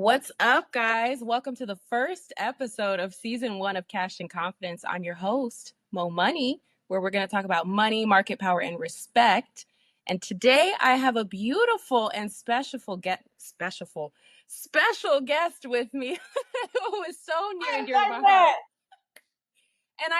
What's up, guys? Welcome to the first episode of season 1 of Cash and Confidence. I'm your host, Mo Money, where we're going to talk about money, market power, and respect. And today I have a beautiful and special guest with me who is so near and dear to my heart. And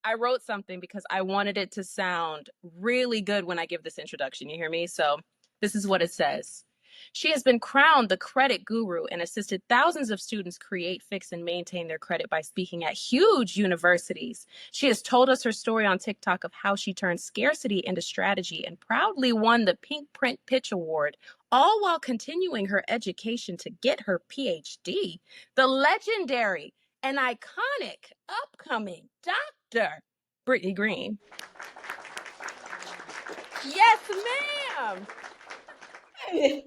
I wrote something because I wanted it to sound really good when I give this introduction. You hear me? So this is what it says. She has been crowned the credit guru and assisted thousands of students create, fix, and maintain their credit by speaking at huge universities. She has told us her story on TikTok of how she turned scarcity into strategy and proudly won the Pink Print Pitch Award, all while continuing her education to get her PhD. The legendary and iconic upcoming Dr. Brittany Green. Yes, ma'am. Who is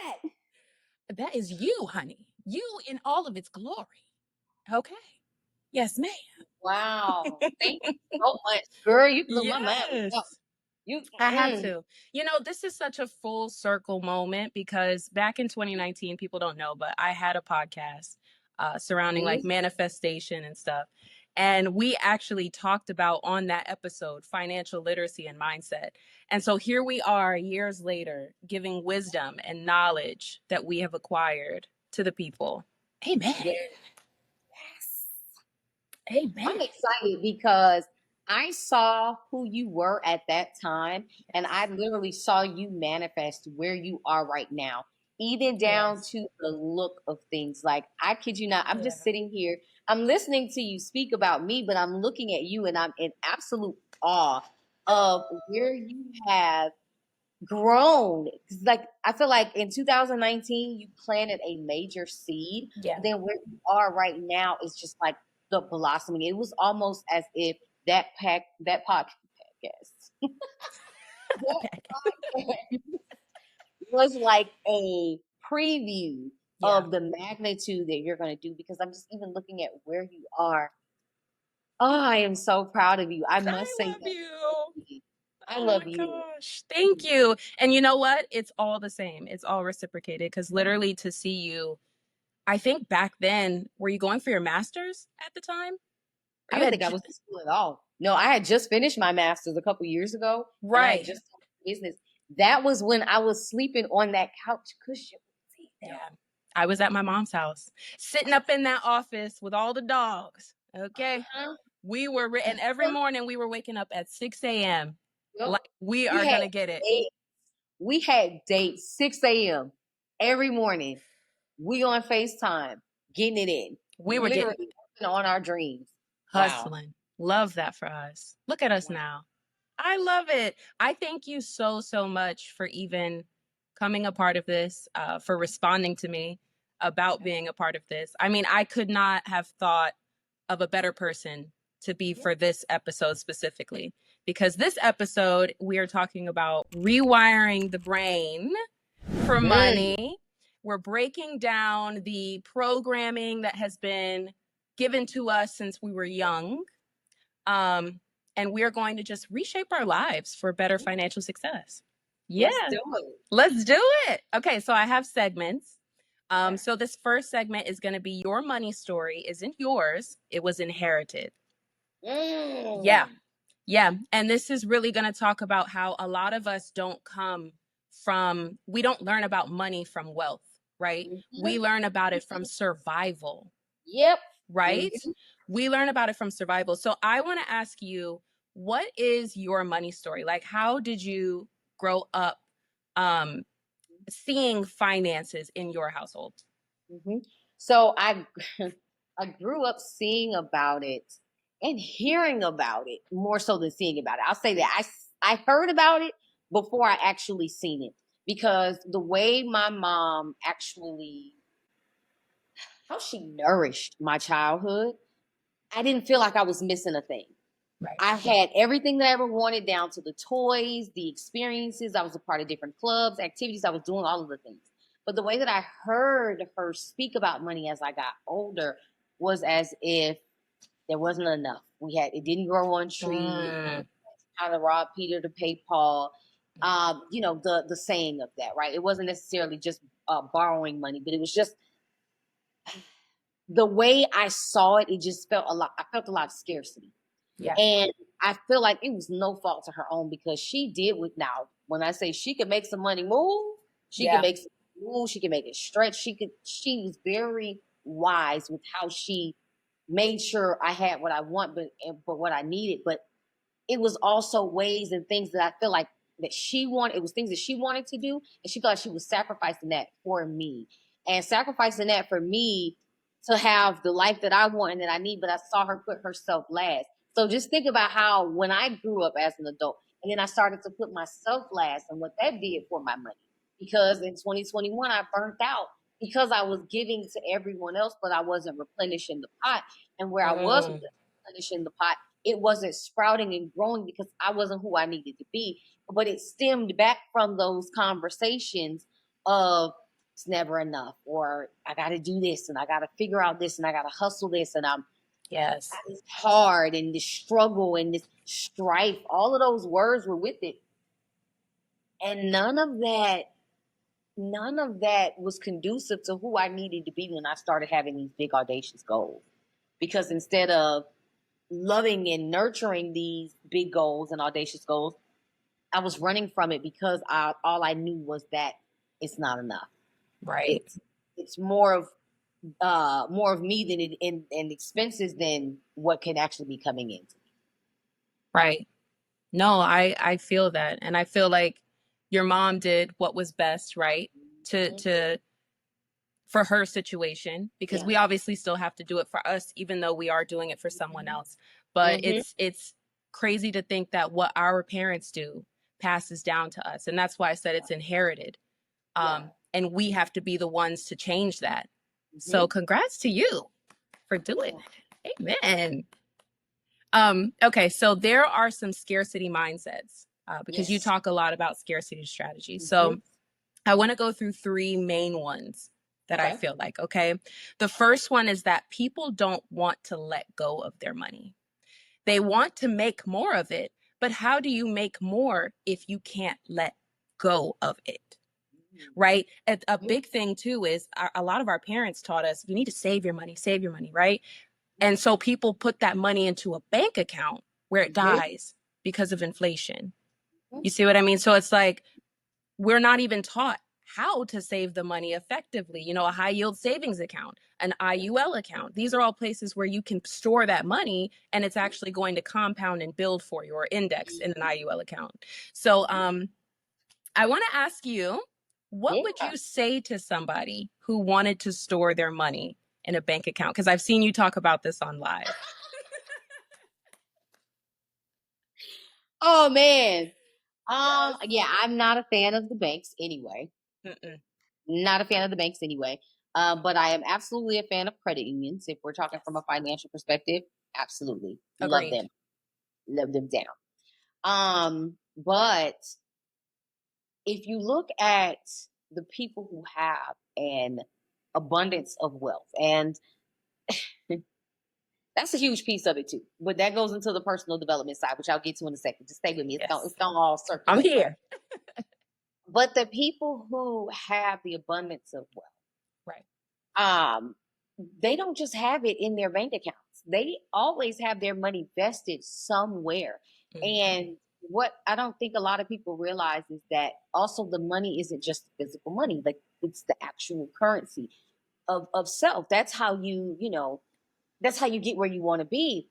that? That is you, honey. You in all of its glory. Okay. Yes, ma'am. Wow. Thank you so much. Girl, you blew my mind. I had to. You know, this is such a full circle moment because back in 2019, people don't know, but I had a podcast surrounding like manifestation and stuff. And we actually talked about on that episode financial literacy and mindset. And so here we are years later giving wisdom and knowledge that we have acquired to the people. Amen. Yes. Amen. I'm excited because I saw who you were at that time, and I literally saw you manifest where you are right now, even down to the look of things. Like, I kid you not, I'm just sitting here, I'm listening to you speak about me, but I'm looking at you and I'm in absolute awe of where you have grown. Like, I feel like in 2019, you planted a major seed. Yeah. Then where you are right now is just like the blossoming. It was almost as if that podcast was like a preview of the magnitude that you're going to do, because I'm just even looking at where you are. Oh, I am so proud of you. I must say that. I love you. Gosh, thank you. And you know what? It's all the same. It's all reciprocated because literally to see you, I think back then, were you going for your master's at the time? I don't think I was in school at all. No, I had just finished my master's a couple years ago. Right. And I had just started business. That was when I was sleeping on that couch cushion. Yeah. I was at my mom's house, sitting up in that office with all the dogs. Okay. We were, and every morning we were waking up at 6 a.m. Like we are going to get it. We had dates 6 a.m. every morning. We on FaceTime, getting it in. We were literally on our dreams. Hustling. Wow. Love that for us. Look at us now. I love it. I thank you so, so much for even coming a part of this, for responding to me about being a part of this. I mean, I could not have thought of a better person to be for this episode specifically, because this episode, we are talking about rewiring the brain for money. We're breaking down the programming that has been given to us since we were young. And we're going to just reshape our lives for better financial success. Yeah. Let's do it. Okay, so I have segments. So this first segment is going to be your money story isn't yours. It was inherited. Yeah. And this is really going to talk about how a lot of us we don't learn about money from wealth, right? We learn about it from survival. Right? We learn about it from survival. So I want to ask you, what is your money story? Like, how did you grow up seeing finances in your household? So I grew up seeing about it and hearing about it more so than seeing about it. I'll say that I heard about it before I actually seen it, because the way my mom actually, how she nourished my childhood, I didn't feel like I was missing a thing. Right. I had everything that I ever wanted, down to the toys, the experiences. I was a part of different clubs, activities. I was doing all of the things. But the way that I heard her speak about money as I got older was as if there wasn't enough. It didn't grow on trees. How to rob Peter to pay Paul. The saying of that, right? It wasn't necessarily just borrowing money, but it was just the way I saw it. It just felt a lot. I felt a lot of scarcity. Yeah. And I feel like it was no fault to her own because she did with now. When I say she could make some money move, she can Yeah. make some move, she can make it stretch. She was very wise with how she made sure I had what I want, but what I needed. But it was also ways and things that I feel like that she wanted. It was things that she wanted to do, and she thought she was sacrificing that for me, and sacrificing that for me to have the life that I want and that I need. But I saw her put herself last. So just think about how when I grew up as an adult, and then I started to put myself last, and what that did for my money. Because in 2021, I burnt out because I was giving to everyone else, but I wasn't replenishing the pot. And where I was Mm, replenishing the pot, it wasn't sprouting and growing because I wasn't who I needed to be. But it stemmed back from those conversations of it's never enough, or I got to do this, and I got to figure out this, and I got to hustle this, and yes. it's hard, and this struggle and this strife. All of those words were with it, and none of that was conducive to who I needed to be when I started having these big audacious goals. Because instead of loving and nurturing these big goals and audacious goals, I was running from it because all I knew was that it's not enough. Right. It's more of me than it and expenses than what can actually be coming in. Right. No, I feel that. And I feel like your mom did what was best, right? Mm-hmm. To for her situation, because Yeah. we obviously still have to do it for us, even though we are doing it for someone else. But Mm-hmm. it's crazy to think that what our parents do passes down to us. And that's why I said it's inherited. Yeah. And we have to be the ones to change that. So Mm-hmm. congrats to you for doing Yeah. it. Amen. Okay, so there are some scarcity mindsets because you Yes. talk a lot about scarcity strategies. Mm-hmm. So I want to go through three main ones that I Okay. feel like, okay? The first one is that people don't want to let go of their money. They want to make more of it, but how do you make more if you can't let go of it? Right? A Mm-hmm. big thing too is a lot of our parents taught us you need to save your money, right? And so people put that money into a bank account where it Mm-hmm. dies because of inflation. You see what I mean? So it's like we're not even taught how to save the money effectively. You know, a high yield savings account, an IUL account. These are all places where you can store that money and it's actually going to compound and build for you or index in an IUL account. So I want to ask you, what would Yeah. you say to somebody who wanted to store their money in a bank account? Because I've seen you talk about this on live. Oh man. Yes. Yeah, I'm not a fan of the banks anyway. Mm-mm. Not a fan of the banks anyway. But I am absolutely a fan of credit unions. If we're talking from a Yes. financial perspective, absolutely love Agreed. them, love them down. But if you look at the people who have an abundance of wealth, and that's a huge piece of it too. But that goes into the personal development side, which I'll get to in a second. Just stay with me. Yes. It's gonna all I'm circulate, right? here. But the people who have the abundance of wealth, Right. um, they don't just have it in their bank accounts. They always have their money vested somewhere. Mm-hmm. And what I don't think a lot of people realize is that also the money isn't just physical money, like it's the actual currency of self. That's how that's how you get where you want to be.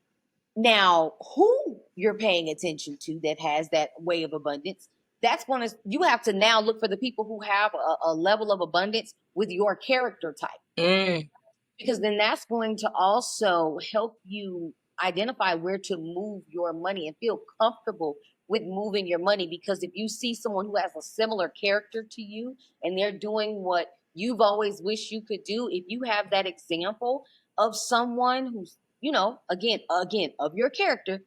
Now, who you're paying attention to that has that way of abundance, that's going to, you have to now look for the people who have a level of abundance with your character type, Mm, because then that's going to also help you identify where to move your money and feel comfortable with moving your money. Because if you see someone who has a similar character to you and they're doing what you've always wished you could do, if you have that example of someone who's, again of your character,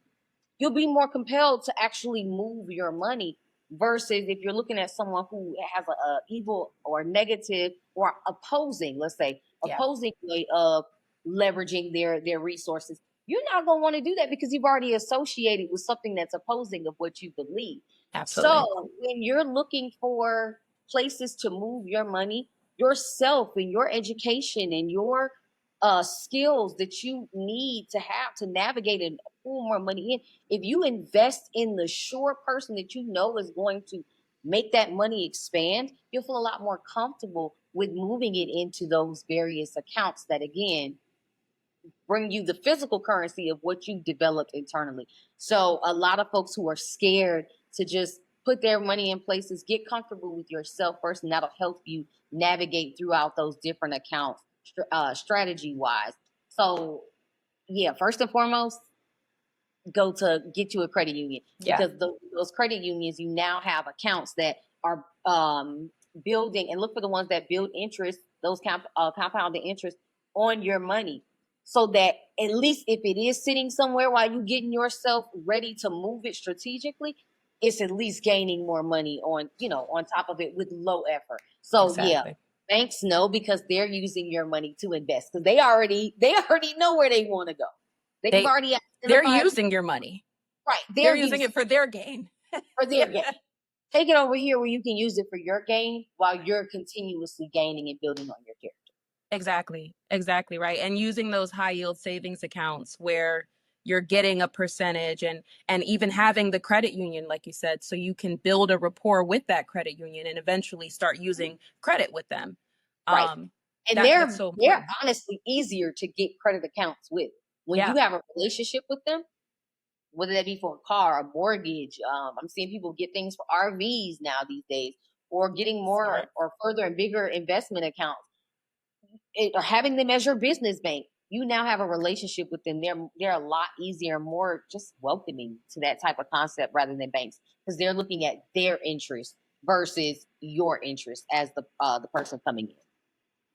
you'll be more compelled to actually move your money versus if you're looking at someone who has a evil or negative or opposing, let's say yeah, opposing way of leveraging their resources. You're not going to want to do that because you've already associated with something that's opposing of what you believe. absolutely. So when you're looking for places to move your money, yourself and your education and your skills that you need to have to navigate and pull more money in. If you invest in the sure person that you know is going to make that money expand, you'll feel a lot more comfortable with moving it into those various accounts that, again, bring you the physical currency of what you've developed internally. So a lot of folks who are scared to just put their money in places, get comfortable with yourself first, and that'll help you navigate throughout those different accounts strategy wise. So yeah, first and foremost, go to get you a credit union, Yeah, because those credit unions, you now have accounts that are building, and look for the ones that build interest, those compounded interest on your money, so that at least if it is sitting somewhere while you getting yourself ready to move it strategically, it's at least gaining more money on, on top of it with low effort. So yeah, exactly. banks know, because they're using your money to invest, because they already know where they want to go. They've They already they're identified. using your money. Right. They're They're using using it for their gain. for their gain. Take it over here where you can use it for your gain while you're continuously gaining and building on your character. Exactly. Exactly right. And using those high yield savings accounts where you're getting a percentage, and even having the credit union, like you said, so you can build a rapport with that credit union and eventually start using credit with them. Right. Um And that's so they're important. honestly easier to get credit accounts with. When you Yeah, have a relationship with them, whether that be for a car, a mortgage. I'm seeing people get things for RVs now these days, or getting more smart. or further and bigger investment accounts, or having them as your business bank. You now have a relationship with them. They're a lot easier, more just welcoming to that type of concept rather than banks, because they're looking at their interest versus your interest as the person coming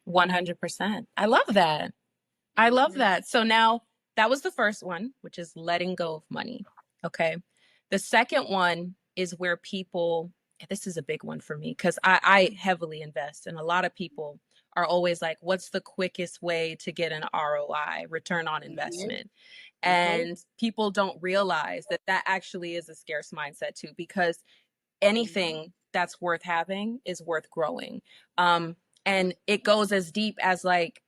100%. I love that. I love in. that. So now that was the first one, which is letting go of money. Okay. The second one is where people, this is a big one for me because I heavily invest, and a lot of people are always like, what's the quickest way to get an ROI, return on Mm-hmm. investment? Mm-hmm. And people don't realize that that actually is a scarce mindset too, because anything that's worth having is worth growing. Um, and it goes as deep as like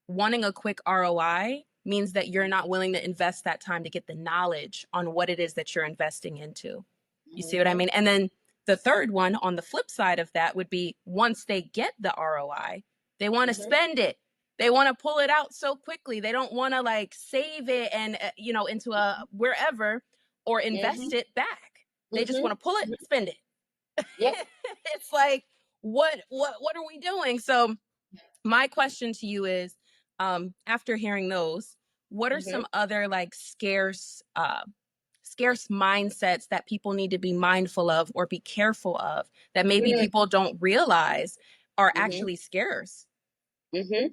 wanting a quick ROI means that you're not willing to invest that time to get the knowledge on what it is that you're investing into. You see what I Mm-hmm. mean? And then the third one on the flip side of that would be once they get the ROI, they want to Mm-hmm. spend it. They want to pull it out so quickly. They don't want to like save it and into a wherever or Mm-hmm. invest it back. They just Mm-hmm. want to pull it, spend it. Yep. It's like what are we doing? So my question to you is, after hearing those, what are Mm-hmm. some other like scarce mindsets that people need to be mindful of or be careful of that maybe people don't realize are Mm-hmm. actually scarce? Mm-hmm.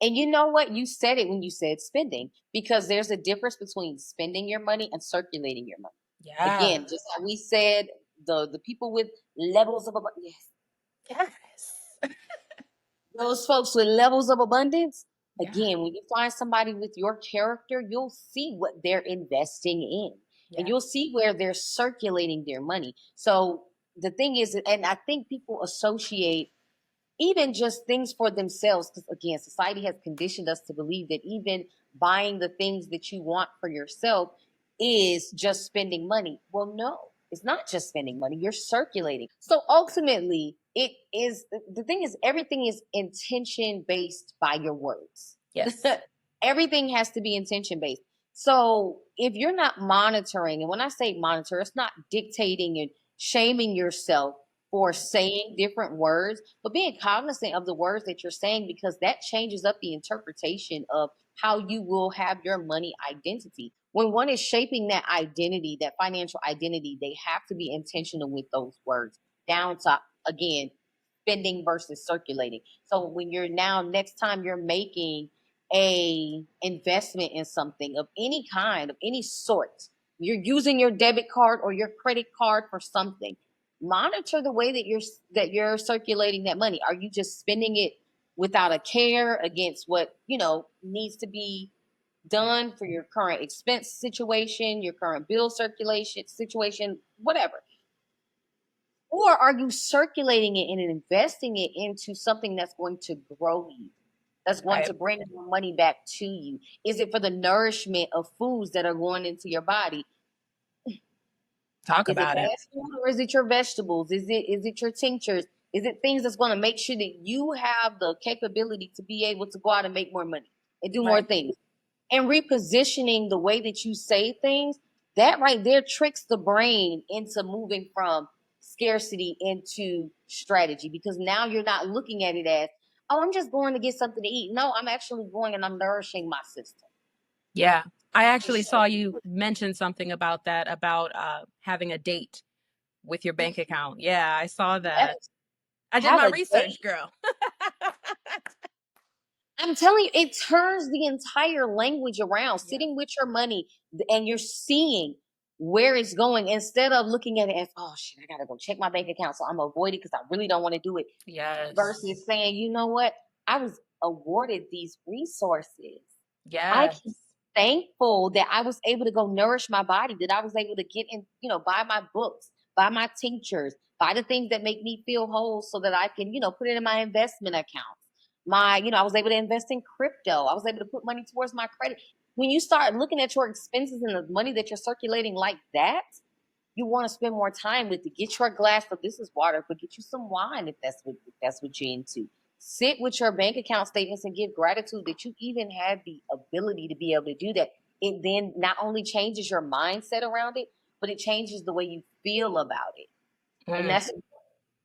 And you know what? You said it when you said spending, because there's a difference between spending your money and circulating your money. Yeah. Again, just like we said, the people with levels of abundance, yes, Yes. those folks with levels of abundance. Yeah. Again, when you find somebody with your character, you'll see what they're investing in, and Yeah. you'll see where they're circulating their money. So the thing is, and I think people associate even just things for themselves, because again, society has conditioned us to believe that even buying the things that you want for yourself is just spending money. Well, no, it's not just spending money, you're circulating. So ultimately, it is, the thing is, everything is intention based by your words. Yes. Everything has to be intention based. So if you're not monitoring, and when I say monitor, it's not dictating and shaming yourself for saying different words, but being cognizant of the words that you're saying, because that changes up the interpretation of how you will have your money identity. When one is shaping that identity, that financial identity, they have to be intentional with those words, down to, again, spending versus circulating. So when you're now, next time you're making a investment in something of any kind, of any sort, you're using your debit card or your credit card for something, monitor the way that you're circulating that money. Are you just spending it without a care against what needs to be done for your current expense situation, your current bill circulation situation, whatever? Or are you circulating it and investing it into something that's going to grow you, that's going Right. to bring more money back to you? Is it for the nourishment of foods that are going into your body? Talk Is it about it. fast food or is it your vegetables? Is it your tinctures? Is it things that's going to make sure that you have the capability to be able to go out and make more money and do more Right. things? And repositioning the way that you say things, that right there tricks the brain into moving from scarcity into strategy, because now you're not looking at it as, oh, I'm just going to get something to eat. No, I'm actually going and I'm nourishing my system. Yeah. I actually saw you mention something about that, about having a date with your bank account. Yeah, I saw that. Yes. I did Have my a date. research, girl. I'm telling you, it turns the entire language around. Yeah. Sitting with your money and you're seeing where it's going instead of looking at it as, oh shit, I gotta go check my bank account, so I'm gonna avoid it because I really don't want to do it. Yes. Versus saying, you know what, I was awarded these resources. I Yes. can thankful that I was able to go nourish my body, that I was able to get in, buy my books, buy my tinctures, buy the things that make me feel whole so that I can, put it in my investment accounts. I was able to invest in crypto. I was able to put money towards my credit. When you start looking at your expenses and the money that you're circulating like that, you want to spend more time with it. Get your glass of, this is water, but get you some wine if that's what you're into. Sit with your bank account statements and give gratitude that you even had the ability to be able to do that. It then not only changes your mindset around it, but it changes the way you feel about it. And Mm,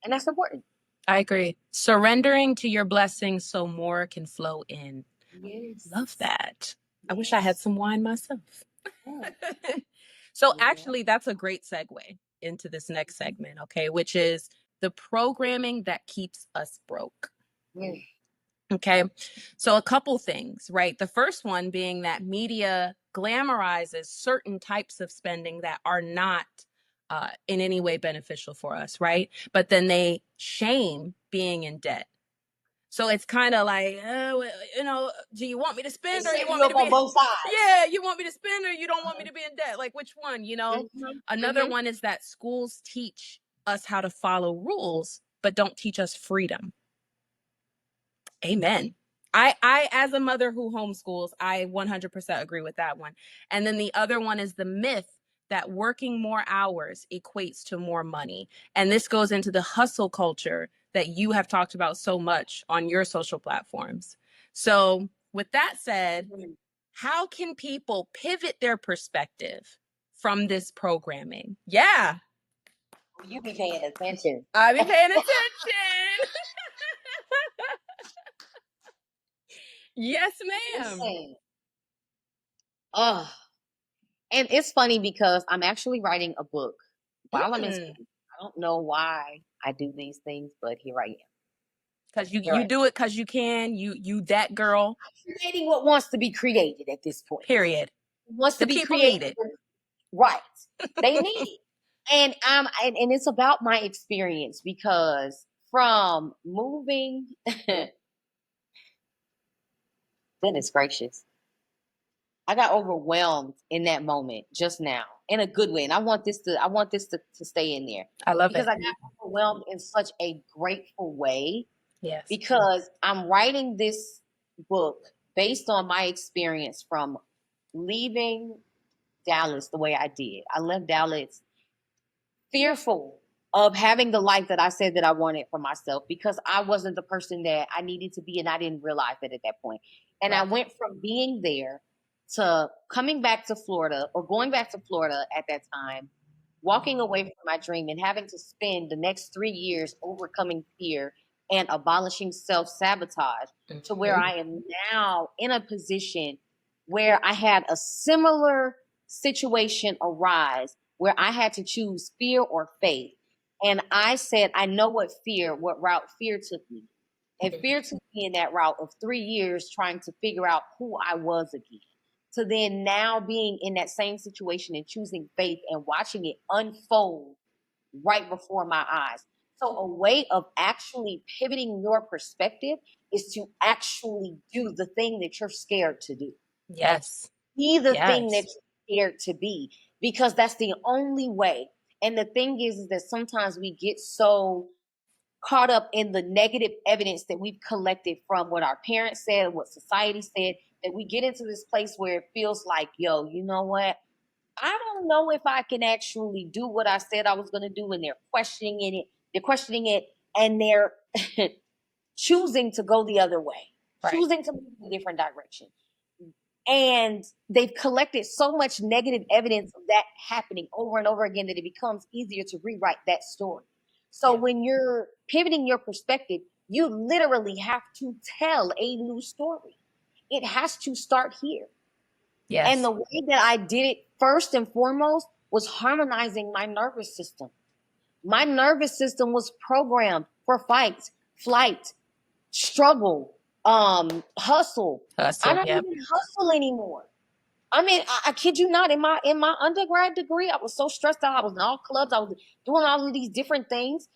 that's important. I agree. Surrendering to your blessings so more can flow in. Love Yes. that. I wish I had Yes. some wine myself. Yeah. So Yeah. actually, that's a great segue into this next segment, okay, which is the programming that keeps us broke. Yeah. Okay. So a couple things, right? The first one being that media glamorizes certain types of spending that are not in any way beneficial for us, right? But then they shame being in debt. So it's kind of like, do you want me to They spend or you set want you me up to on be, both sides. yeah, you want me to spend or you don't want me to be in debt? Like which one, Mm-hmm. Another Mm-hmm. one is that schools teach us how to follow rules, but don't teach us freedom. Amen. I as a mother who homeschools, I 100% agree with that one. And then the other one is the myth that working more hours equates to more money. And this goes into the hustle culture that you have talked about so much on your social platforms. So, with that said, how can people pivot their perspective from this programming? Yeah, You be paying attention. I be paying attention. Yes, ma'am. Listen. Oh, and it's funny because I'm actually writing a book while I'm in Mm. school. I don't know why I do these things, but here I am. Cause you Here I you am. do it cause you can. You that girl. Creating what wants to be created at this point. Period. Wants to The be people created. need it. Right. They need it. And it's about my experience because from moving, goodness gracious, I got overwhelmed in that moment just now in a good way. And I want this to stay in there I love because it. I got overwhelmed in such a grateful way Yes. because I'm writing this book based on my experience from leaving Dallas the way I did. I left Dallas fearful of having the life that I said that I wanted for myself because I wasn't the person that I needed to be and I didn't realize it at that point. And I Right. went from being there to coming back to Florida or going back to Florida at that time, walking away from my dream and having to spend the next 3 years overcoming fear and abolishing self sabotage to where Mhm. I am now in a position where I had a similar situation arise where I had to choose fear or faith. And I said, I know what route fear took me. And fear took me in that route of 3 years trying to figure out who I was again. To then now being in that same situation and choosing faith and watching it unfold right before my eyes. So, a way of actually pivoting your perspective is to actually do the thing that you're scared to do. Yes. Be the thing that Yes. you're scared to be, because that's the only way. And the thing is that sometimes we get so caught up in the negative evidence that we've collected from what our parents said, what society said, that we get into this place where it feels like, yo, you know what? I don't know if I can actually do what I said I was going to do. And they're questioning it. They're questioning it, and they're choosing to go the other way, Right. choosing to move in a different direction. And they've collected so much negative evidence of that happening over and over again that it becomes easier to rewrite that story. So Yeah. when you're pivoting your perspective, you literally have to tell a new story. It has to start here. And Yes. the way that I did it first and foremost was harmonizing my nervous system. My nervous system was programmed for fight, flight, struggle, hustle. I Hustle. don't Yep. even hustle anymore. I mean, I kid you not. In my undergrad degree, I was so stressed out. I was in all clubs. I was doing all of these different things,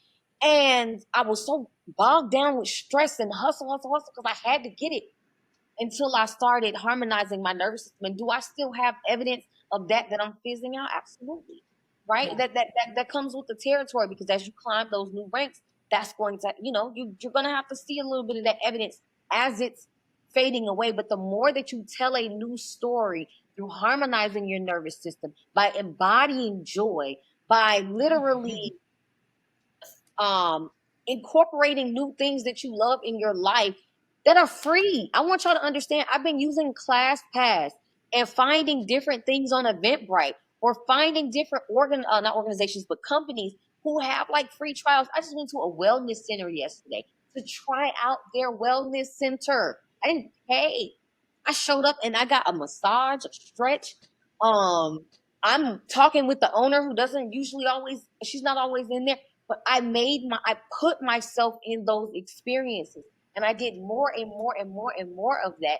and I was so bogged down with stress and hustle, hustle, hustle because I had to get it until I started harmonizing my nervous system. And do I still have evidence of that I'm fizzing out? Absolutely. Right? Yeah. That comes with the territory, because as you climb those new ranks, that's going to, you're gonna have to see a little bit of that evidence as it's fading away. But the more that you tell a new story through harmonizing your nervous system, by embodying joy, by literally um incorporating new things that you love in your life that are free. I want y'all to understand, I've been using ClassPass and finding different things on Eventbrite, or finding different not organizations, but companies who have like free trials. I just went to a wellness center yesterday to try out their wellness center. I didn't pay. I showed up and I got a massage, a stretch. Um, I'm talking with the owner who doesn't usually always, she's not always in there, but I put myself in those experiences, and I did more and more and more and more of that.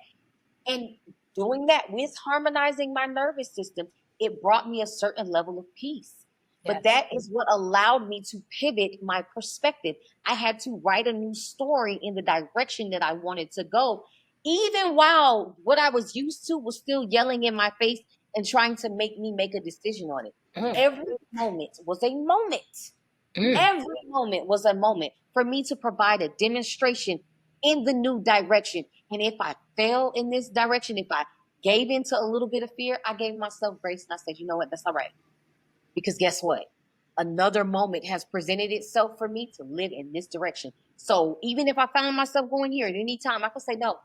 And doing that with harmonizing my nervous system, it brought me a certain level of peace. But Yes. that is what allowed me to pivot my perspective. I had to write a new story in the direction that I wanted to go, even while what I was used to was still yelling in my face and trying to make me make a decision on it. Mm. Every moment was a moment. Mm. Every moment was a moment for me to provide a demonstration in the new direction. And if I fell in this direction, if I gave into a little bit of fear, I gave myself grace and I said, you know what, that's all right. Because guess what? Another moment has presented itself for me to live in this direction. So even if I found myself going here at any time, I could say, no,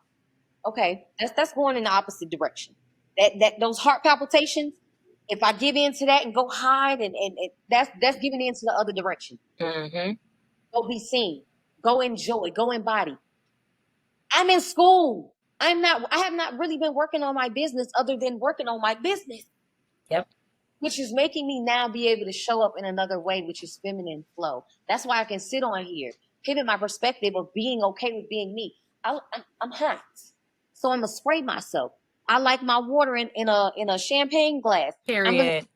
okay, that's going in the opposite direction. That those heart palpitations, if I give in to that and go hide, and that's giving in to the other direction. Mm-hmm. Go be seen. Go enjoy. Go embody. I'm in school. I have not really been working on my business other than working on my business, Yep. which is making me now be able to show up in another way, which is feminine flow. That's why I can sit on here, pivot my perspective of being okay with being me. I'm hot, so I'm gonna spray myself. I like my water in a champagne glass. I'm gonna. Period.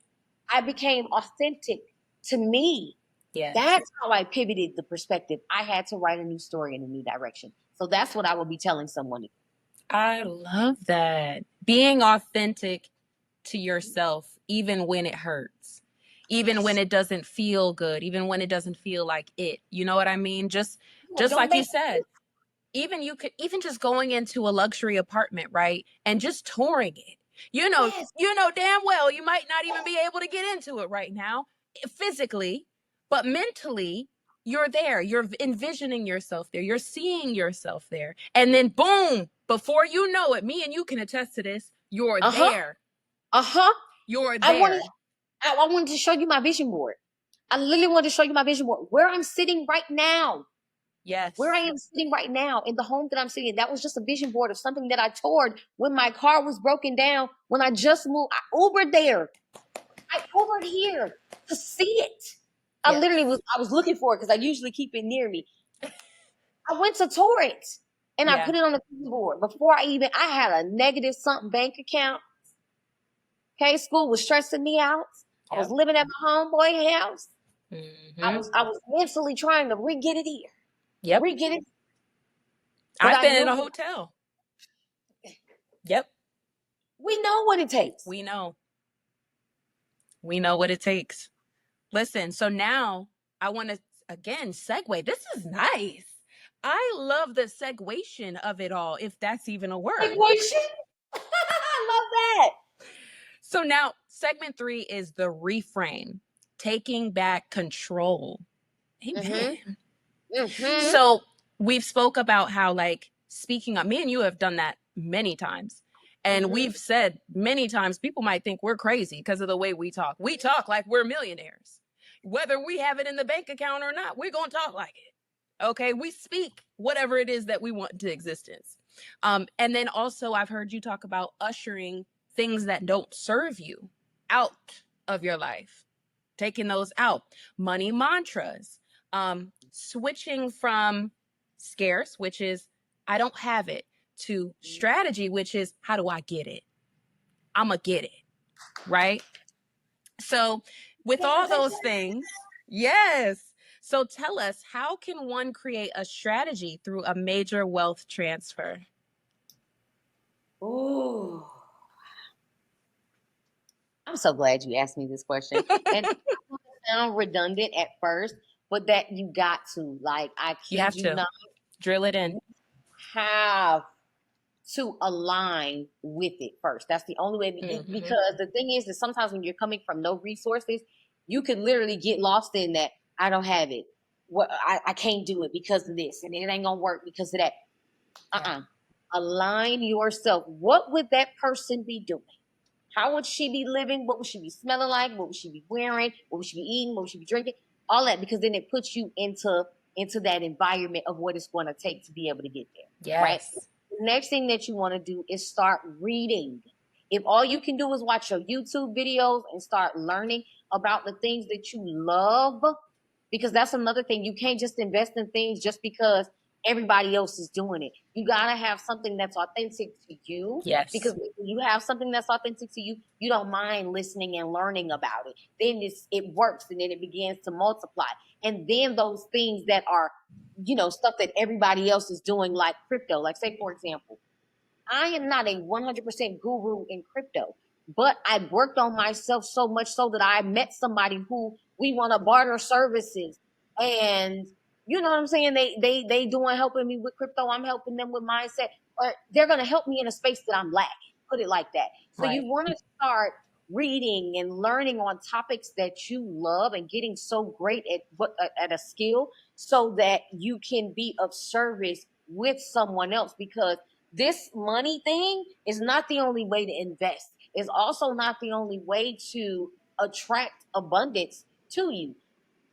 I became authentic to me. Yes. That's how I pivoted the perspective. I had to write a new story in a new direction. So that's what I will be telling someone. I love that. Being authentic to yourself, even when it hurts, even when Yes. it doesn't feel good, even when it doesn't feel like it. You know what I mean? Yeah, Just don't like you make said, even you could even just going into a luxury apartment, right? And just touring it. yes. You know damn well you might not even be able to get into it right now physically, but mentally you're there. You're envisioning yourself there. You're seeing yourself there. And then boom, before you know it, me and you can attest to this, you're Uh-huh. there. Uh-huh. You're I wanted there. I wanted to show you my vision board. I literally wanted to show you my vision board. Where I'm sitting right now. Where I Yes. am sitting right now in the home that I'm sitting in. That was just a vision board of something that I toured when my car was broken down. When I just moved, I Ubered there. I Ubered here to see it. Yes. I was looking for it because I usually keep it near me. I went to tour it and I Yeah. put it on the vision board. I had a negative something bank account. Okay, school was stressing me out. I was Yep. living at my homeboy house. Mm-hmm. I was mentally trying to re-get it here, Yep. re-get it. But I've I been knew in a hotel. Yep. we know what it takes. We know. We know what it takes. Listen, so now I want to again segue. This is nice. I love the seguation of it all, if that's even a word. Equation. I love that. So now segment 3 is the reframe, taking back control. Mm-hmm. Amen. Mm-hmm. So we've spoke about how, like, speaking up, me and you have done that many times. And Mm-hmm. we've said many times people might think we're crazy because of the way we talk. We talk like we're millionaires. Whether we have it in the bank account or not, we're going to talk like it. Okay. We speak whatever it is that we want into existence. And then also, I've heard you talk about ushering things that don't serve you out of your life, taking those out. Money mantras, switching from scarce, which is I don't have it, to strategy, which is how do I get it? I'm going to get it. Right. So, with all those things, yes. So, tell us, how can one create a strategy through a major wealth transfer? Ooh. I'm so glad you asked me this question. And it's gonna sound redundant at first, but that you got to. Like, I You kid have you to not, drill it in. you have to align with it first. That's the only way. Mm-hmm. Because the thing is that sometimes when you're coming from no resources, you could literally get lost in that. I don't have it. What I can't do it because of this, and it ain't gonna work because of that. Yeah. Align yourself. What would that person be doing? How would she be living? What would she be smelling like? What would she be wearing? What would she be eating? What would she be drinking? All that, because then it puts you into that environment of what it's going to take to be able to get there, right? Yes. The next thing that you want to do is start reading. If all you can do is watch your YouTube videos and start learning about the things that you love, because that's another thing. You can't just invest in things just because everybody else is doing it. You got to have something that's authentic to you, because Yes. when you have something that's authentic to you, you don't mind listening and learning about it. Then it works, and then it begins to multiply. And then those things that are, stuff that everybody else is doing, like crypto, like say, for example, I am not a 100% guru in crypto, but I worked on myself so much so that I met somebody who we want to barter services. And you know what I'm saying? They doing helping me with crypto. I'm helping them with mindset, or they're going to help me in a space that I'm lacking. Put it like that. So you Right. want to start reading and learning on topics that you love and getting so great at a skill so that you can be of service with someone else, because this money thing is not the only way to invest. It's also not the only way to attract abundance to you.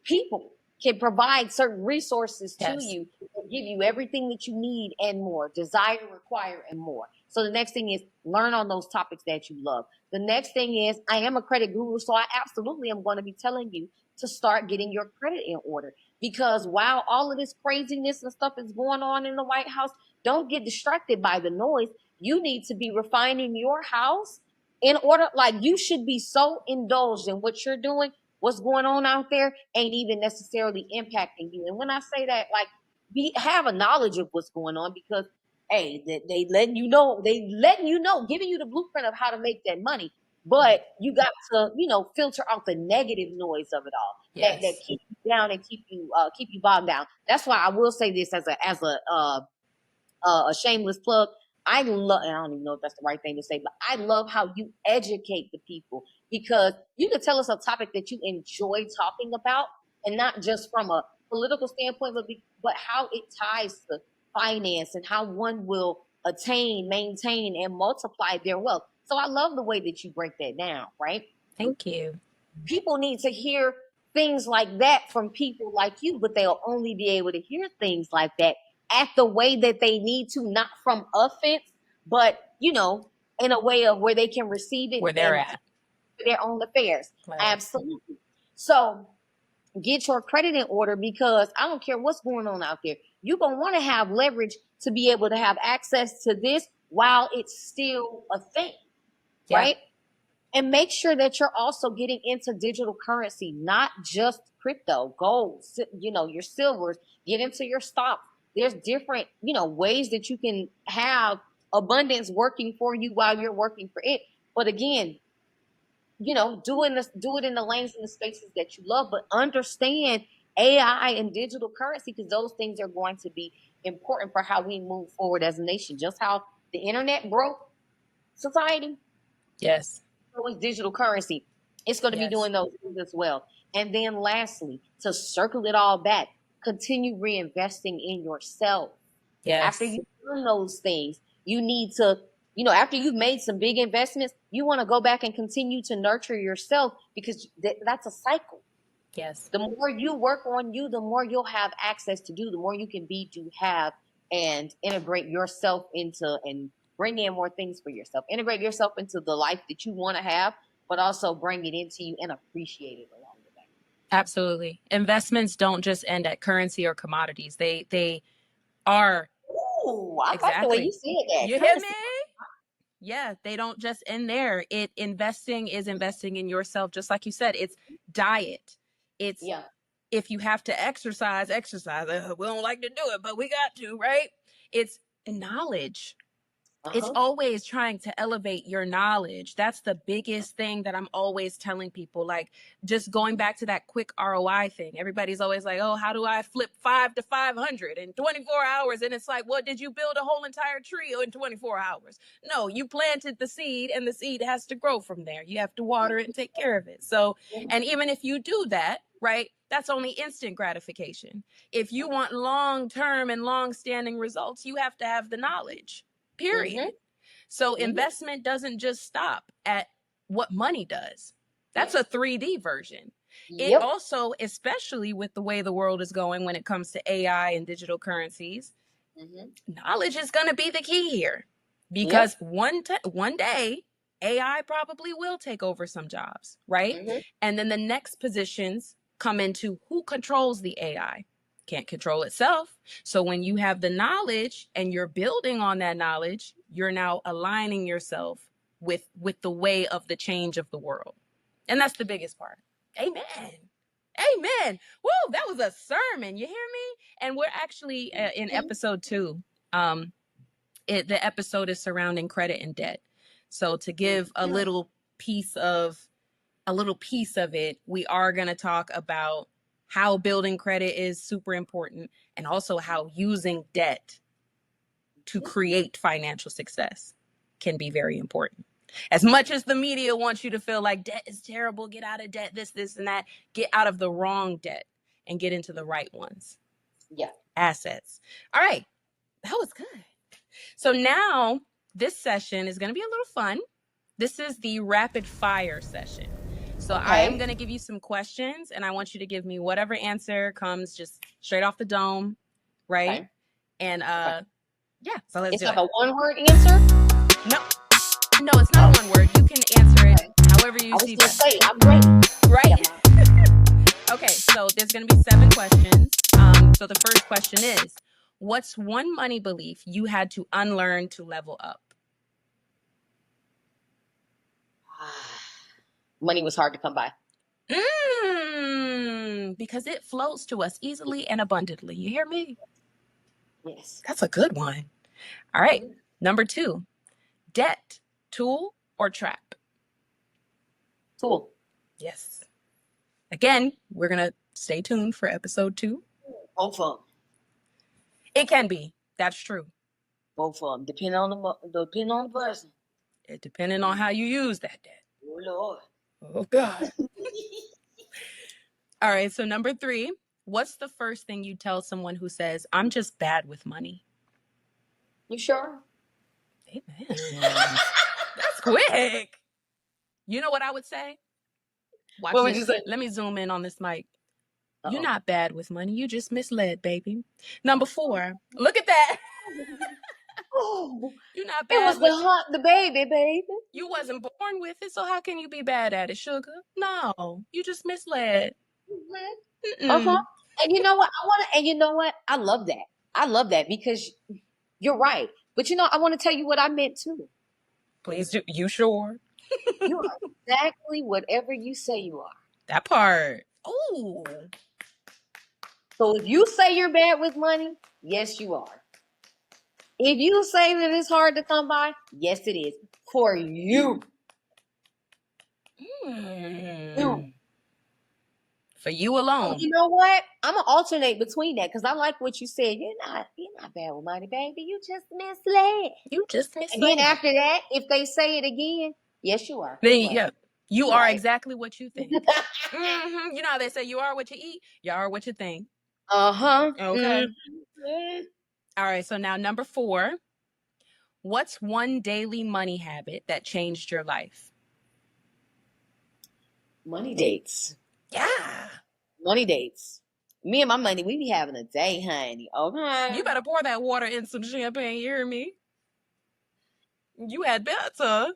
People can provide certain resources to Yes. you and give you everything that you need and more, desire, require, and more. So the next thing is learn on those topics that you love. The next thing is I am a credit guru, so I absolutely am going to be telling you to start getting your credit in order. Because while all of this craziness and stuff is going on in the White House, don't get distracted by the noise. You need to be refining your house in order. Like, you should be so indulged in what you're doing. What's going on out there ain't even necessarily impacting you. And when I say that, like, have a knowledge of what's going on, because hey, they letting you know, giving you the blueprint of how to make that money. But you got to, filter out the negative noise of it all that Yes. keep you down and keep you bogged down. That's why I will say this as a shameless plug. I love, I don't even know if that's the right thing to say, but I love how you educate the people, because you can tell us a topic that you enjoy talking about, and not just from a political standpoint, but how it ties to finance and how one will attain, maintain, and multiply their wealth. So I love the way that you break that down, right? Thank you. People need to hear things like that from people like you, but they'll only be able to hear things like that at the way that they need to, not from offense, but in a way of where they can receive it Where they're and at. their own affairs. Right. Absolutely. So get your credit in order, because I don't care what's going on out there. You're gonna want to have leverage to be able to have access to this while it's still a thing, Yeah. right? And make sure that you're also getting into digital currency, not just crypto, gold, your silvers, get into your stocks. There's different, ways that you can have abundance working for you while you're working for it. But again, do it in the lanes and the spaces that you love, but understand AI and digital currency, because those things are going to be important for how we move forward as a nation. Just how the internet broke society, Yes. so is digital currency. It's going to be Yes. doing those things as well. And then lastly, to circle it all back, continue reinvesting in yourself. After Yes. you've done those things, you need to, after you've made some big investments, you want to go back and continue to nurture yourself, because that's a cycle. Yes. The more you work on you, the more you'll have access to do, the more you can be, do, have, and integrate yourself into and bring in more things for yourself. Integrate yourself into the life that you want to have, but also bring it into you and appreciate it along the way. Absolutely. Investments don't just end at currency or commodities. They are. Ooh, I like the way you Exactly. said that. You hear me? Currency. Yeah, they don't just end there. Investing is investing in yourself, just like you said. It's diet. It's Yeah. if you have to exercise, exercise. We don't like to do it, but we got to, right? It's knowledge. It's Uh-huh. always trying to elevate your knowledge. That's the biggest thing that I'm always telling people. Like, just going back to that quick ROI thing. Everybody's always like, oh, how do I flip 5 to 500 in 24 hours? And it's like, well, did you build a whole entire tree in 24 hours? No, you planted the seed, and the seed has to grow from there. You have to water it and take care of it. So, and even if you do that, right, that's only instant gratification. If you want long-term and long-standing results, you have to have the knowledge. Period. Mm-hmm. So Mm-hmm. investment doesn't just stop at what money does. That's a 3D version. It Yep. also, especially with the way the world is going when it comes to AI and digital currencies, knowledge is going to be the key here. Because Yep. one day, AI probably will take over some jobs, right? Mm-hmm. And then the next positions come into who controls the AI. Can't control itself. So when you have the knowledge and you're building on that knowledge, you're now aligning yourself with the way of the change of the world. And that's the biggest part. Amen. Amen. Whoa, that was a sermon. You hear me? And we're actually in episode 2. The episode is surrounding credit and debt. So to give a little piece of it, we are going to talk about how building credit is super important, and also how using debt to create financial success can be very important. As much as the media wants you to feel like debt is terrible, get out of debt, this, and that, get out of the wrong debt and get into the right ones. Yeah. Assets. All right. That was good. So now this session is going to be a little fun. This is the rapid fire session. So I am going to give you some questions, and I want you to give me whatever answer comes just straight off the dome, right? Okay. And yeah, so let's It's do like it. a one-word answer? No, it's not one word. You can answer it however you see I was best. going to say, I'm great. Right? Yeah. Okay, so there's going to be 7 questions. So the first question is, what's one money belief you had to unlearn to level up? Money was hard to come by. Because it flows to us easily and abundantly. You hear me? Yes. That's a good one. All right. Number 2, debt, tool or trap? Tool. Yes. Again, we're going to stay tuned for episode 2. Both of them. It can be. That's true. Both of them. Depending on the person. It depending on how you use that debt. Oh, Lord. Oh, God. All right. So number 3, what's the first thing you tell someone who says, I'm just bad with money? You sure? Amen. That's quick. You know what I would say? Watch What this. would you say? Let me zoom in on this mic. Uh-oh. You're not bad with money. You just misled, baby. Number 4, look at that. You're not bad. It was the baby. You wasn't born with it, so how can you be bad at it, sugar? No, you just misled. Uh-huh. And you know what? I love that. I love that because you're right. But I want to tell you what I meant too. Please do. You sure? You are exactly whatever you say you are. That part. Oh. So if you say you're bad with money, yes, you are. If you say that it's hard to come by, yes, it is. For you. You. For you Oh, alone. you know what? I'm gonna alternate between that because I like what you said. You're not bad with money, baby. You just misled. You just And then misled. after that, if they say it again, yes, you are. Then You right. yeah, you You are right. exactly what you think. You know how they say you are what you eat. You are what you think. Uh-huh. Okay. Mm-hmm. All right. So now number 4. What's one daily money habit that changed your life? Money dates. Yeah. Money dates. Me and my money, we be having a day, honey. You Okay. better pour that water in some champagne. You hear me? You had better.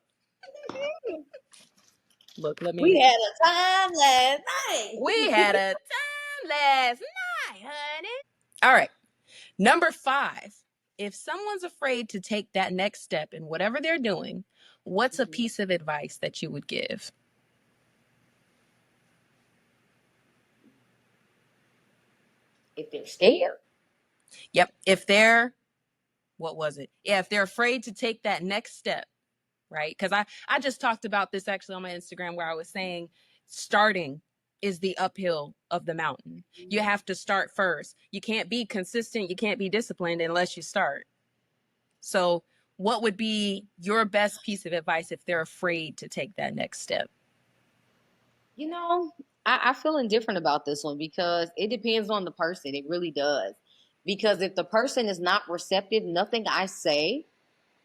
Look, let We me. had a time last night. We had a time last night, honey. All right. Number 5. If someone's afraid to take that next step in whatever they're doing, what's a piece of advice that you would give? If they're scared. Yep. If they're, what was it? Yeah, if they're afraid to take that next step, right? Because I just talked about this actually on my Instagram where I was saying starting is the uphill of the mountain. You have to start first. You can't be consistent, you can't be disciplined unless you start. So, what would be your best piece of advice if they're afraid to take that next step? You know, I feel indifferent about this one because it depends on the person. It really does. Because if the person is not receptive, nothing I say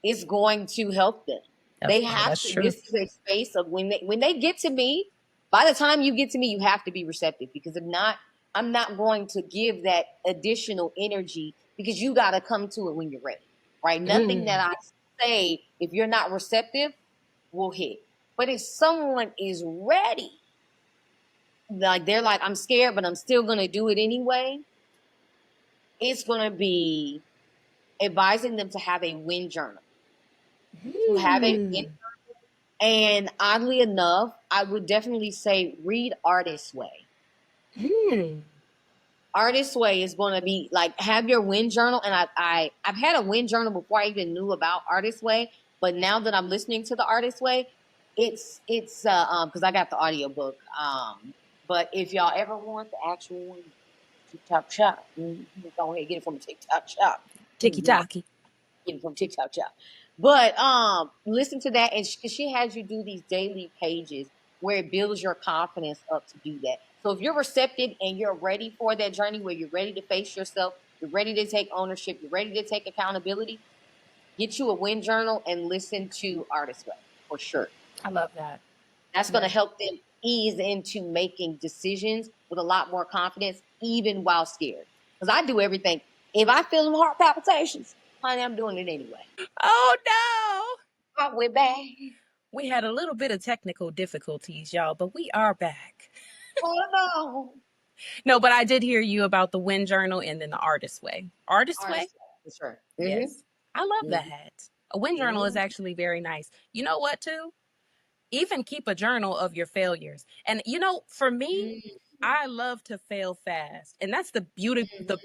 is going to help them. That's, They have that's to. true. This is a space of when they get to me. By the time you get to me, you have to be receptive because if not, I'm not going to give that additional energy because you got to come to it when you're ready, right? Nothing that Mm. I say, if you're not receptive, will hit. But if someone is ready, like they're like, I'm scared, but I'm still gonna do it anyway. It's gonna be advising them to have a win journal. To have a win, Mm. and oddly enough, I would definitely say read Artist's Way. Mm. Artist's Way is going to be like have your win journal, and I've had a win journal before I even knew about Artist's Way, but now that I'm listening to the Artist's Way, it's because I got the audiobook. But if y'all ever want the actual one, TikTok shop, go ahead get it from a TikTok shop. Tiki Taki. Get it from TikTok shop. But listen to that, and she has you do these daily pages where it builds your confidence up to do that. So if you're receptive and you're ready for that journey, where you're ready to face yourself, you're ready to take ownership, you're ready to take accountability, get you a win journal and listen to Artist Way for sure. I love that. That's going Yeah. to help them ease into making decisions with a lot more confidence, even while scared. Because I do everything. If I feel them heart palpitations, honey, I'm doing it anyway. Oh no. We're back. We had a little bit of technical difficulties, y'all, but we are back. Oh no. No, but I did hear you about the wind journal and then the artist way. Artist way? Artist for sure. Yes. I love Mm-hmm. that. A wind journal is Mm-hmm. actually very nice. You know what, too? Even keep a journal of your failures. And you know, for me, I love to fail fast. And that's the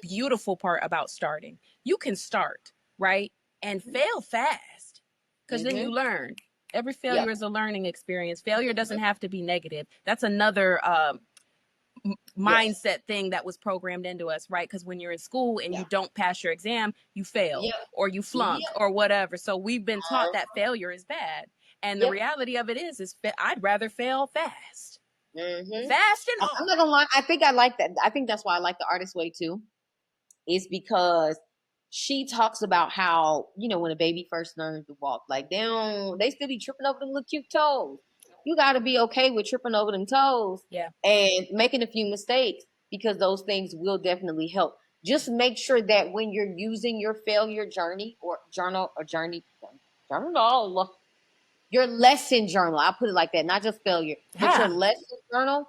beautiful part about starting. You can start, right? And fail fast. Cuz then Mm-hmm. you learn. Every Yep. failure is a learning experience. Failure doesn't have to be negative. That's another Yes. mindset thing that was programmed into us, right? Because when you're in school and you Yeah. don't pass your exam, you fail Yep. or you flunk Yep. or whatever. So we've been taught that Uh-huh. failure is bad. And the Yep. reality of it is I'd rather fail fast, Mm-hmm. fast and I'm not hard. gonna lie. I think I like that. I think that's why I like the Artist Way too. Is because she talks about how when a baby first learns to walk, like they still be tripping over them little cute toes. You got to be okay with tripping over them toes Yeah, and making a few mistakes because those things will definitely help. Just make sure that when you're using your failure journey or journal, your lesson journal, I put it like that, not just failure, but your yeah, lesson journal,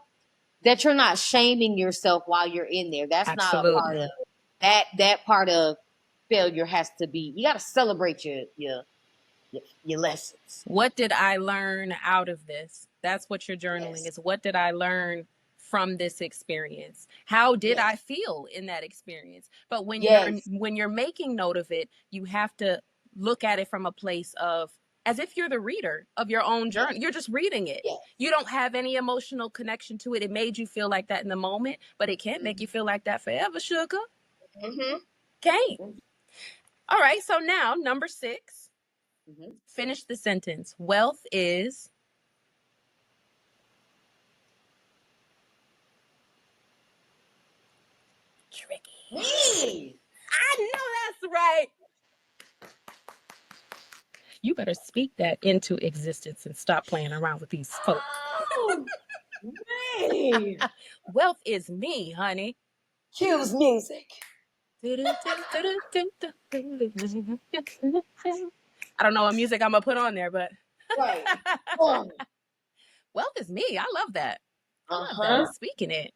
that you're not shaming yourself while you're in there. That's not a part of absolutely. that part of failure has to be. You got to celebrate your lessons. What did I learn out of this? That's what your journaling Yes, is. What did I learn from this experience? How did yes, I feel in that experience? But yes. when you're making note of it, you have to look at it from a place of as if you're the reader of your own journal. You're just reading it. Yes. You don't have any emotional connection to it. It made you feel like that in the moment, but it can't make you feel like that forever, sugar. Mm-hmm. Can't. All right, so now number 6. Mm-hmm. Finish the sentence. Wealth is tricky. Me. I know that's right. You better speak that into existence and stop playing around with these folk. Oh, me. Wealth is me, honey. Cues music. I don't know what music I'm gonna put on there, but Right. Oh. wealth is me. I love that. I love Uh-huh. that. Speaking it.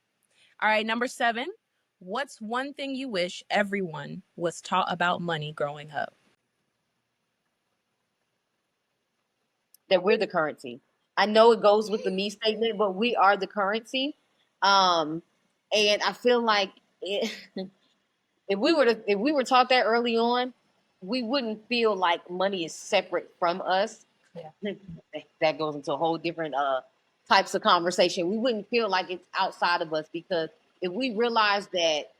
All right, number 7. What's one thing you wish everyone was taught about money growing up? That we're the currency. I know it goes with the me statement, but we are the currency. And I feel like it, if we were taught that early on, we wouldn't feel like money is separate from us. Yeah. That goes into a whole different types of conversation. We wouldn't feel like it's outside of us, because if we realize that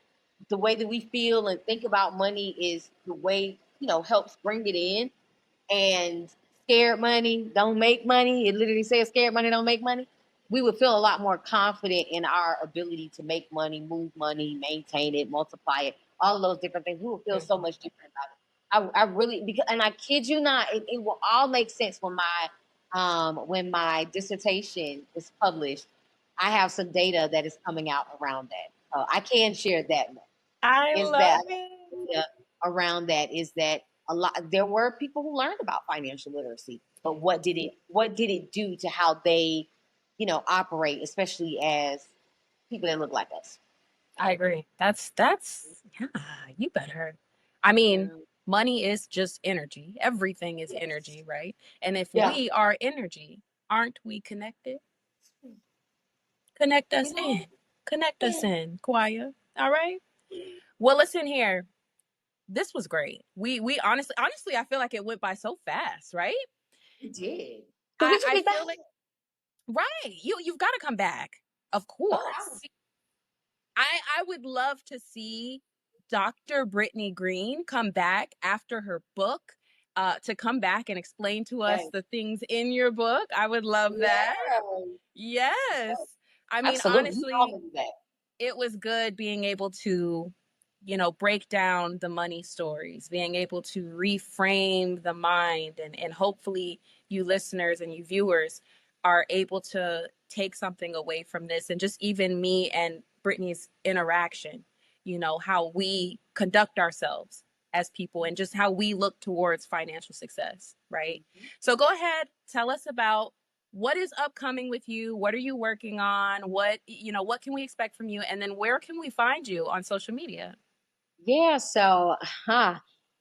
the way that we feel and think about money is the way, helps bring it in, and scared money don't make money. It literally says scared money don't make money. We would feel a lot more confident in our ability to make money, move money, maintain it, multiply it, all of those different things. We would feel so much different about it. I really, because, and I kid you not, it will all make sense when my dissertation is published. I have some data that is coming out around that. I can share that much. I Is love that it. around that is that a lot there were people who learned about financial literacy, but what did it do to how they, operate, especially as people that look like us? I agree. That's yeah, you better. I mean, Yeah. money is just energy. Everything is Yes. energy, right? And if Yeah. we are energy, aren't we connected? Connect You us know? in. Connect us Yeah. in, choir. All right. Well, listen here. This was great. We honestly, I feel like it went by so fast, right? You did. So we I should I be back. feel like right. You've got to come back, of Oh, I would course. I would love to see Dr. Brittany Green come back after her book, to come back and explain to us okay. the things in your book. I would love that. Yeah. Yes. I mean, Absolutely. We honestly, all do that. it was good being able to, break down the money stories, being able to reframe the mind, and hopefully you listeners and you viewers are able to take something away from this, and just even me and Brittany's interaction, how we conduct ourselves as people and just how we look towards financial success, right? So go ahead, tell us about what is upcoming with you. What are you working on? What can we expect from you? And then where can we find you on social media? Yeah, so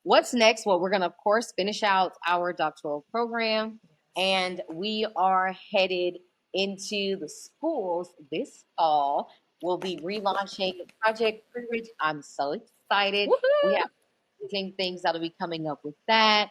what's next? Well, we're gonna of course finish out our doctoral program, and we are headed into the schools this fall. We'll be relaunching Project Privilege. I'm so excited. We Woohoo! have things that'll be coming up with that.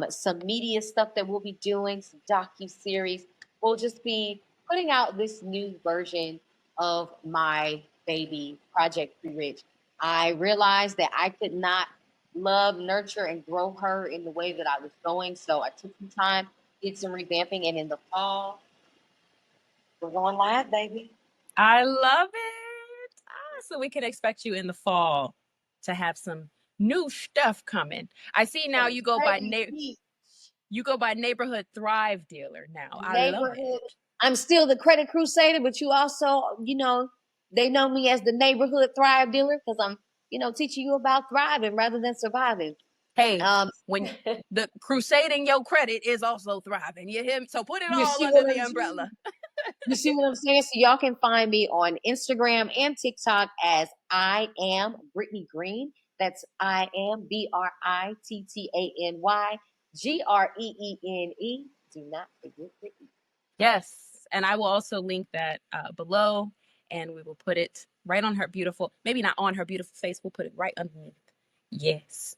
Some media stuff that we'll be doing, some docu series. We'll just be putting out this new version of my baby Project Pre-Rich. I realized that I could not love, nurture, and grow her in the way that I was going. So I took some time, did some revamping, and in the fall, we're going live, baby. I love it. So we can expect you in the fall to have some new stuff coming. I see now Some baby beach you go by neighborhood thrive dealer now. I love neighborhood. it. I'm still the credit crusader, but you also, they know me as the neighborhood thrive dealer because I'm, teaching you about thriving rather than surviving. Hey, Um, when the crusading your credit is also thriving. You hear me? So put it you all see under what the I'm saying? umbrella. You see what I'm saying? So y'all can find me on Instagram and TikTok as I am Brittany Green. That's IamBrittanyGreene. Do not forget the E. Yes. And I will also link that below, and we will put it right on her beautiful, maybe not on her beautiful face, we'll put it right underneath. Yes.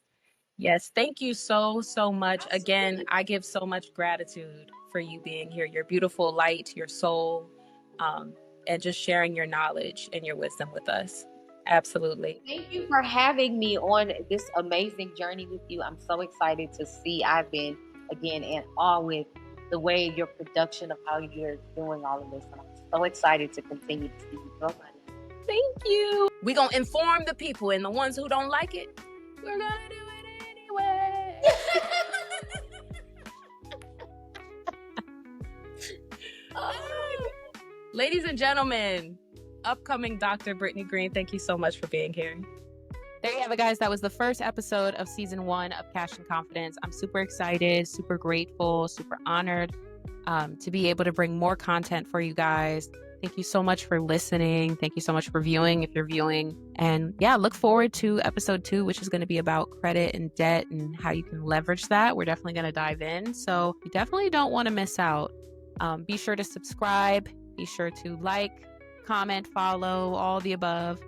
Yes, thank you so, so much. Again, I give so much gratitude for you being here, your beautiful light, your soul, and just sharing your knowledge and your wisdom with us. Absolutely. Thank you for having me on this amazing journey with you. I'm so excited to see. I've been, again, in awe with the way your production of how you're doing all of this. And I'm so excited to continue to see you grow, honey. Thank you. We're going to inform the people, and the ones who don't like it, we're going to do it anyway. Ladies and gentlemen, upcoming Dr. Brittany Green, thank you so much for being here. There you have it, guys. That was the first episode of season 1 of Cash and Confidence. I'm super excited, super grateful, super honored to be able to bring more content for you guys. Thank you so much for listening. Thank you so much for viewing if you're viewing. And yeah, look forward to episode 2, which is going to be about credit and debt and how you can leverage that. We're definitely going to dive in. So you definitely don't want to miss out. Be sure to subscribe. Be sure to like, comment, follow, all the above.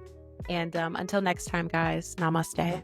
And until next time, guys, namaste.